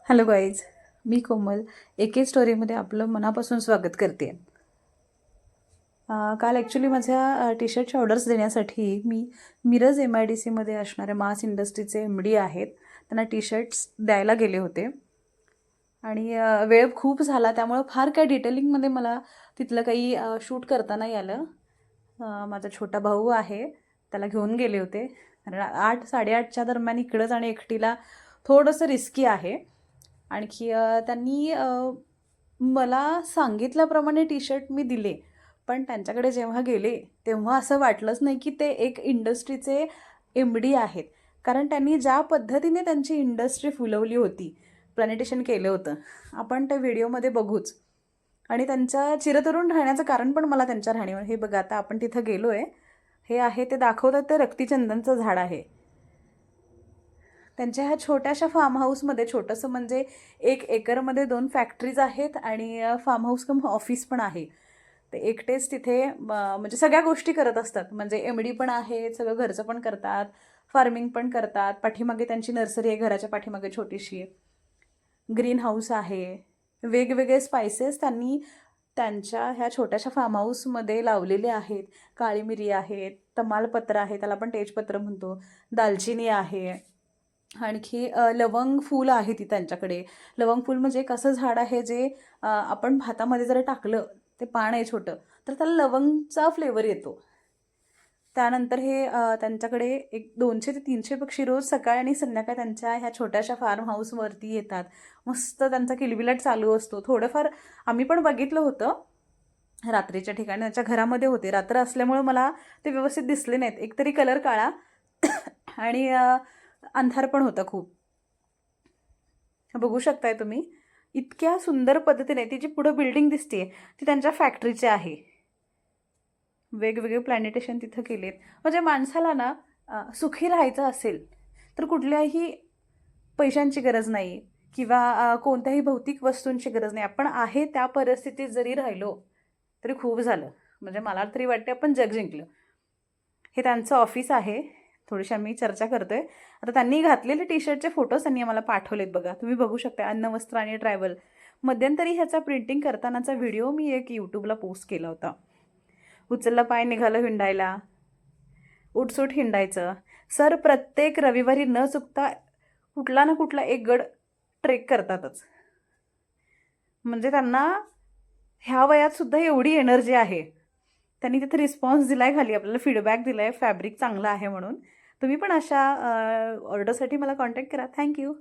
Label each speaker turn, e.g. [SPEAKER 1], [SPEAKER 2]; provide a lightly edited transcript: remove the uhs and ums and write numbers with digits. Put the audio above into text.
[SPEAKER 1] Hello guys, मी कोमल एके स्टोरीमध्ये आपलं मनापासून स्वागत करते. काल ॲक्च्युली माझ्या टी शर्टच्या ऑर्डर्स देण्यासाठी मी मिरज MIDCमध्ये असणाऱ्या मास इंडस्ट्रीचे MD आहेत, त्यांना टी शर्ट्स द्यायला गेले होते. आणि वेळ खूप झाला, त्यामुळं फार काय डिटेलिंगमध्ये मला तिथलं काही शूट करता नाही आलं. माझा छोटा भाऊ आहे, त्याला घेऊन गेले होते. कारण 8-8:30च्या दरम्यान इकडंच आणि एकटीला थोडंसं रिस्की आहे. आणखी त्यांनी मला सांगितल्याप्रमाणे टी शर्ट मी दिले, पण त्यांच्याकडे जेव्हा गेले तेव्हा असं वाटलंच नाही की ते एक इंडस्ट्रीचे MD आहेत. कारण त्यांनी ज्या पद्धतीने त्यांची इंडस्ट्री फुलवली होती, प्रेझेंटेशन केलं होतं, आपण त्या व्हिडिओमध्ये बघूच. आणि त्यांच्या चिरतरुण राहण्याचं कारण पण मला त्यांच्या राहणीवर, हे बघा आता आपण तिथं गेलो आहे, हे आहे ते दाखवतात ते रक्तीचंदनचं झाड आहे. त्यांच्या ह्या छोट्याशा फार्म हाऊसमध्ये, छोटंसं म्हणजे 1 एकरमध्ये 2 फॅक्टरीज आहेत आणि फार्म हाऊस कम ऑफिस पण आहे. ते एकटेच तिथे म्हणजे सगळ्या गोष्टी करत असतात. म्हणजे MD पण आहेत, सगळं घरचं पण करतात, फार्मिंग पण करतात. पाठीमागे त्यांची नर्सरी आहे, घराच्या पाठीमागे छोटीशी ग्रीन हाऊस आहे. वेगवेगळे स्पायसेस त्यांनी त्यांच्या ह्या छोट्याशा फार्म हाऊसमध्ये लावलेले आहेत. काळी मिरी आहेत, तमालपत्र आहे, त्याला आपण तेजपत्र म्हणतो, दालचिनी आहे. आणखी लवंग फूल आहे ती त्यांच्याकडे. लवंग फूल म्हणजे एक असं झाड आहे जे आपण भातामध्ये जर टाकलं, ते पान आहे छोटं, तर त्याला लवंगचा फ्लेवर येतो. त्यानंतर हे त्यांच्याकडे एक 200 ते 300 पक्षी रोज सकाळ आणि संध्याकाळ त्यांच्या ह्या छोट्याशा फार्म हाऊसवरती येतात. मस्त त्यांचा किलबिलाट चालू असतो. थोडंफार आम्ही पण बघितलं होतं रात्रीच्या ठिकाणी, त्यांच्या घरामध्ये होते. रात्र असल्यामुळं मला ते व्यवस्थित दिसले नाहीत. एकतरी कलर काळा आणि अंधार पण होता खूप. बघू शकताय तुम्ही, इतक्या सुंदर पद्धतीने ती जी पुढं बिल्डिंग दिसते ती त्यांच्या फॅक्टरीची आहे. वेगवेगळे प्लॅनेटेशन तिथं केलेत. म्हणजे माणसाला ना सुखी राहायचं असेल तर कुठल्याही पैशांची गरज नाही किंवा कोणत्याही भौतिक वस्तूंची गरज नाही. आपण आहे त्या परिस्थितीत जरी राहिलो तरी खूप झालं. म्हणजे मला तरी वाटते आपण जग जिंकलं. हे त्यांचं ऑफिस आहे. थोडीशी आम्ही चर्चा करतोय. आता त्यांनी घातलेले टी शर्टचे फोटोज त्यांनी आम्हाला पाठवलेत बघा. तुम्ही बघू शकता, अन्न, वस्त्र आणि ट्रॅव्हल. मध्यंतरी ह्याचा प्रिंटिंग करतानाचा व्हिडिओ मी एक यूट्यूबला पोस्ट केला होता. उचलला पाय निघालं हिंडायला, उठसूट हिंडायचं. सर प्रत्येक रविवारी न चुकता कुठला ना कुठला एक गड ट्रेक करतातच. म्हणजे त्यांना ह्या वयात सुद्धा एवढी एनर्जी आहे. त्यांनी तिथे रिस्पॉन्स दिला आहे, खाली आपल्याला फीडबॅक दिला आहे, फॅब्रिक चांगलं आहे म्हणून. तुम्ही पण अशा ऑर्डरसाठी मला कॉन्टॅक्ट करा. थँक्यू.